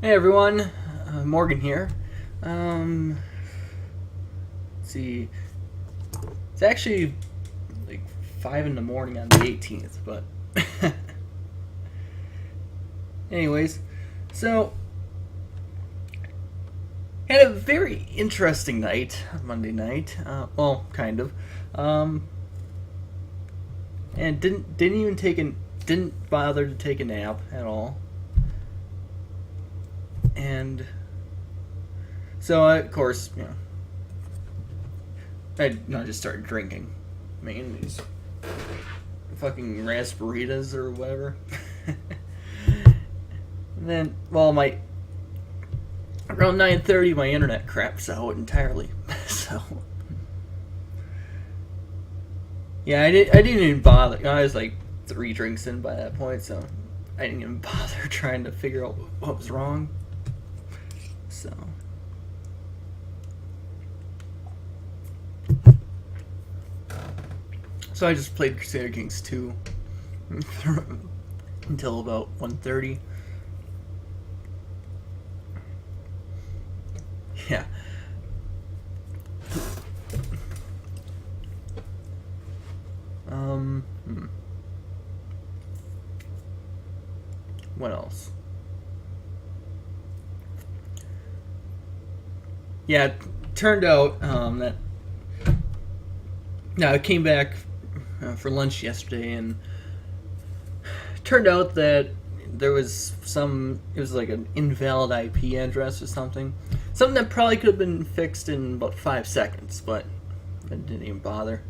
Hey everyone, Morgan here. Let's see, it's actually like 5 in the morning on the 18th, but anyways, so had a very interesting night, Monday night. Well, kind of, um, and didn't bother to take a nap at all, and so of course, I just started drinking. I mean, these fucking raspberries or whatever. And then, well, my around 9:30, my internet craps out entirely. So, yeah, I didn't even bother. I was like 3 drinks in by that point, so I didn't even bother trying to figure out what was wrong. So, I just played Crusader Kings 2 until about 1:30. Yeah. Um. Hmm. What else? Yeah, it turned out that now I came back for lunch yesterday, and it turned out that there was it was like an invalid IP address or something that probably could have been fixed in about 5 seconds, but I didn't even bother.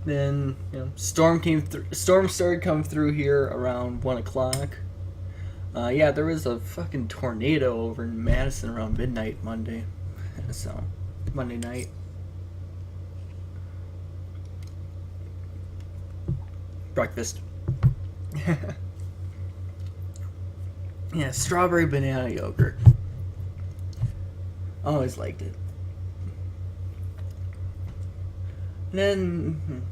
Then storm started coming through here around 1 o'clock. Yeah, there was a fucking tornado over in Madison around midnight Monday. So, Monday night. Breakfast. Yeah, strawberry banana yogurt. Always liked it. And then,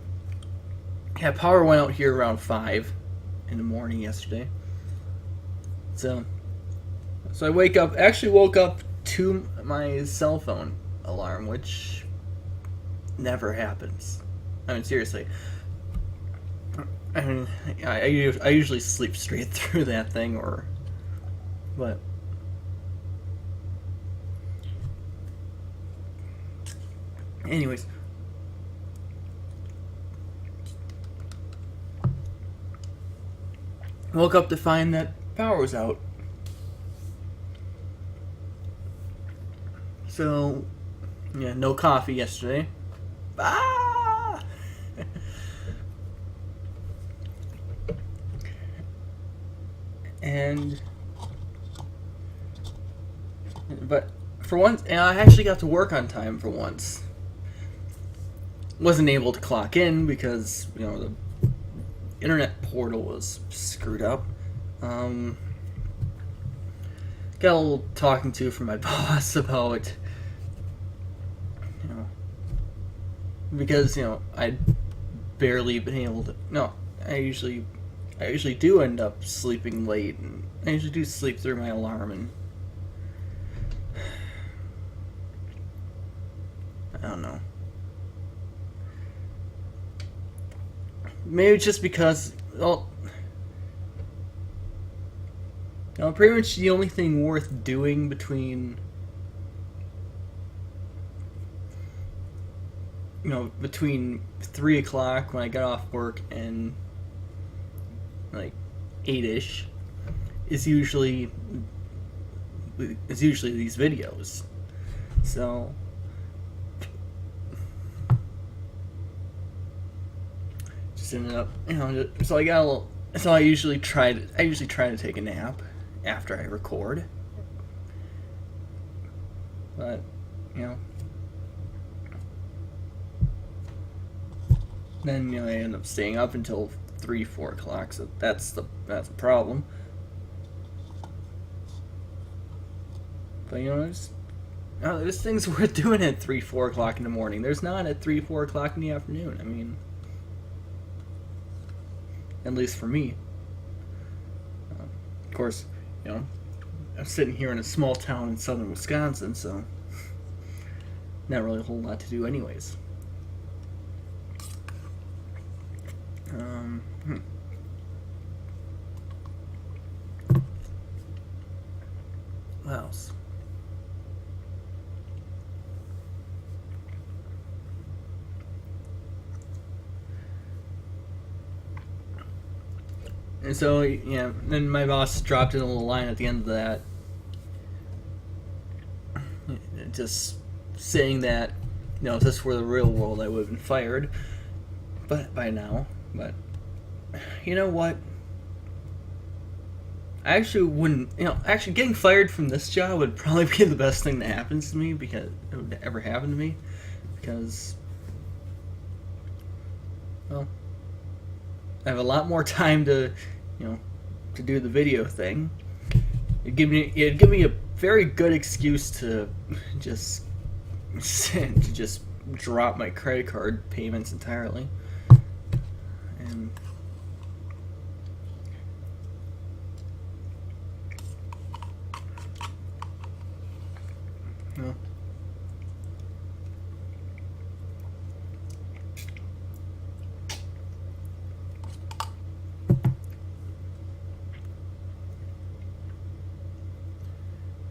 yeah, power went out here around 5 in the morning yesterday. So, actually woke up to my cell phone alarm, which never happens. I mean, seriously. I mean, I usually sleep straight through that thing, but anyways, woke up to find that power was out. So, yeah, no coffee yesterday. Ah! and but for once, and I actually got to work on time for once. Wasn't able to clock in because the internet portal was screwed up. Got a little talking to from my boss about because I'd barely been able to. No, I usually do end up sleeping late, and I usually do sleep through my alarm, and I don't know. Maybe just because, well, pretty much the only thing worth doing between 3 o'clock when I got off work and like 8ish is usually these videos. So just ended up, so I got a little. So I usually try to take a nap after I record, but then I end up staying up until 3-4 o'clock. So that's a problem. But there's things worth doing at 3-4 o'clock in the morning. There's not at 3-4 o'clock in the afternoon. I mean, at least for me. Of course, you know, I'm sitting here in a small town in southern Wisconsin, so not really a whole lot to do anyways. Um, hmm. What else? And so, yeah, then my boss dropped in a little line at the end of that, just saying that, you know, if this were the real world, I would have been fired, but by now. But you know what? I actually wouldn't. You know, actually getting fired from this job would probably be the best thing that happens to me, because it would ever happen to me, because, well, I have a lot more time to, you know, to do the video thing. It'd give me a very good excuse to just drop my credit card payments entirely. And well,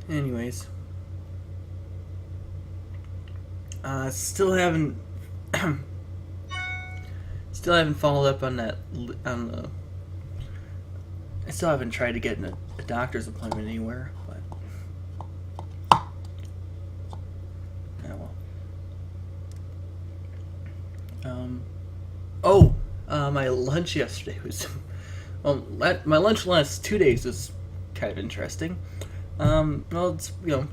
anyways, still haven't followed up on that. I still haven't tried to get a doctor's appointment anywhere, but oh well. My lunch yesterday was well. My lunch the last 2 days was kind of interesting. Well, it's, you know,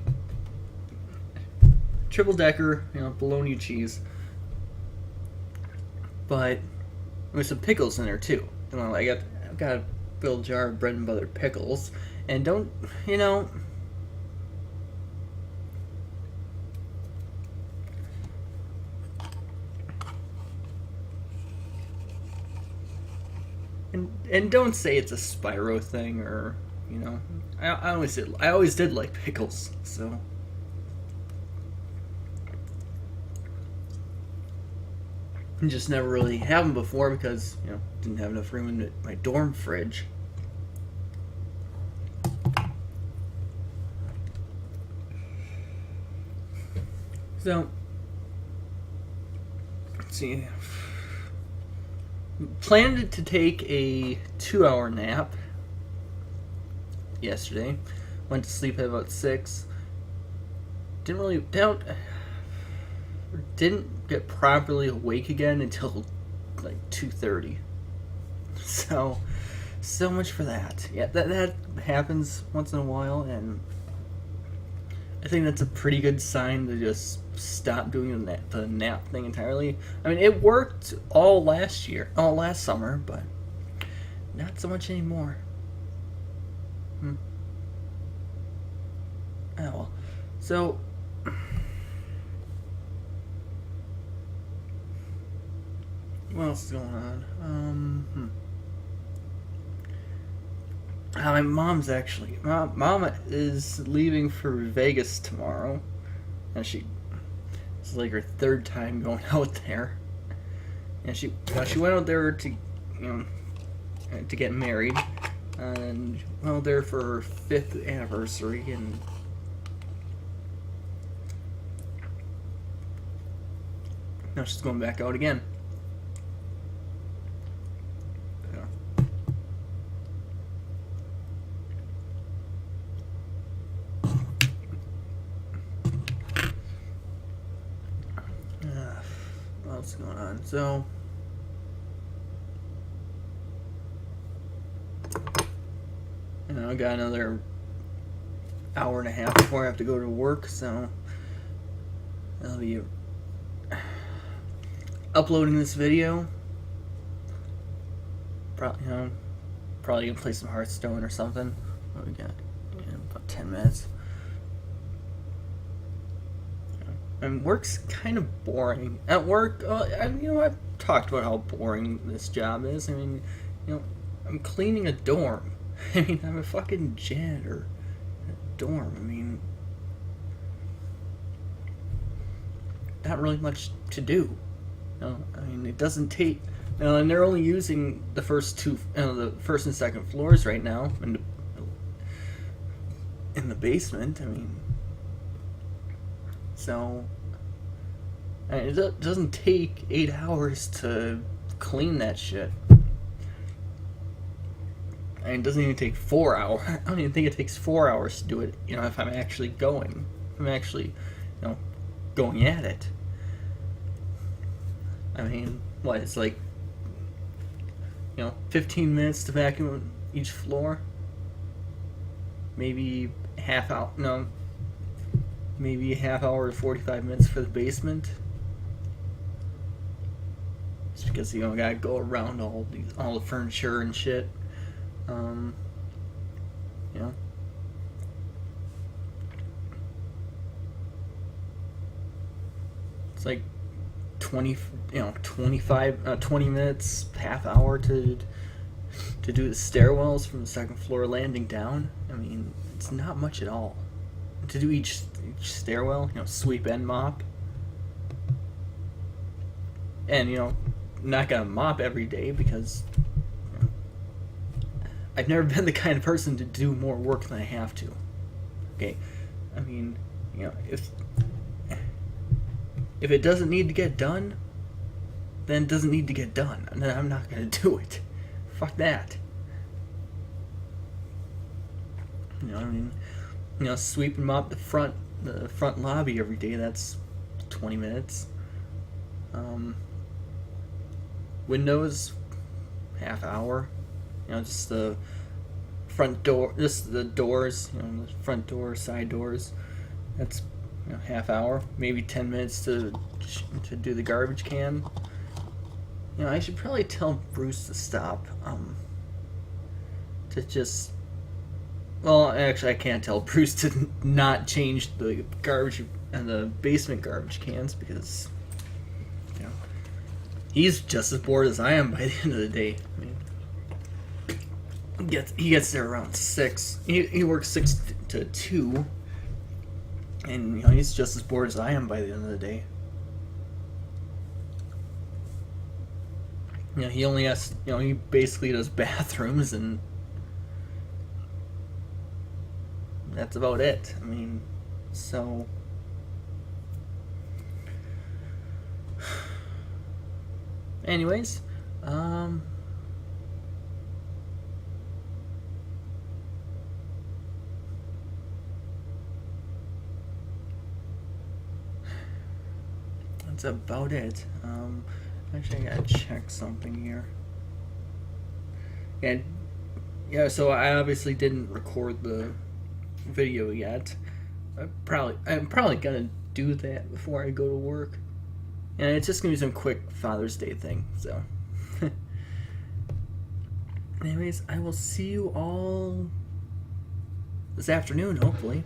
triple decker, you know, bologna cheese, but with some pickles in there too. You know, I've got a little jar of bread and butter pickles, and don't, you know, and don't say it's a Spyro thing, or, you know, I always did like pickles, so. Just never really had them before because, you know, didn't have enough room in my dorm fridge. So, let's see. Planned to take a 2-hour nap yesterday. Went to sleep at about 6. Didn't get properly awake again until like 2:30. So much for that. Yeah, that happens once in a while, and I think that's a pretty good sign to just stop doing the nap thing entirely. I mean, it worked all last summer, but not so much anymore. Oh well. So, what else is going on? My mom's actually. Mom is leaving for Vegas tomorrow, and it's like her 3rd time going out there. And she went out there to, you know, to get married, and well, there for her 5th anniversary, and now she's going back out again. What's going on? So, you know, I got another hour and a half before I have to go to work, so I'll be uploading this video. Probably gonna play some Hearthstone or something. What we got? Yeah, about 10 minutes. And work's kind of boring. At work, you know, I've talked about how boring this job is. I mean, you know, I'm cleaning a dorm. I mean, I'm a fucking janitor in a dorm. I mean, not really much to do. No, I mean, it doesn't take. And they're only using the first two, the first and second floors right now, in the basement. I mean, so it doesn't take 8 hours to clean that shit. I mean, it doesn't even take 4 hours. I don't even think it takes 4 hours to do it. If I'm actually going, going at it. I mean, what? It's like, 15 minutes to vacuum each floor. Maybe half hour. No. Maybe a half hour to 45 minutes for the basement. Just because gotta go around all the furniture and shit. It's like 20 minutes, half hour to do the stairwells from the second floor landing down. I mean, it's not much at all. To do each stairwell, sweep and mop. And, not gonna mop every day because I've never been the kind of person to do more work than I have to. Okay? I mean, if it doesn't need to get done, then it doesn't need to get done. And then I'm not gonna do it. Fuck that. I mean, sweep and mop the front lobby every day. That's 20 minutes. Windows, half hour. Just the front door, just the doors. The front door, side doors. That's half hour. Maybe 10 minutes to do the garbage can. I should probably tell Bruce to stop. To just. Well, actually, I can't tell Bruce to not change the garbage and the basement garbage cans because, he's just as bored as I am by the end of the day. I mean, he gets there around 6. He works 6 to 2, and he's just as bored as I am by the end of the day. He only has, he basically does bathrooms and. That's about it. I mean, so. Anyways, that's about it. Actually, I gotta check something here. Yeah. So I obviously didn't record the video yet. I'm probably gonna do that before I go to work, and it's just gonna be some quick Father's Day thing. So, anyways, I will see you all this afternoon, hopefully.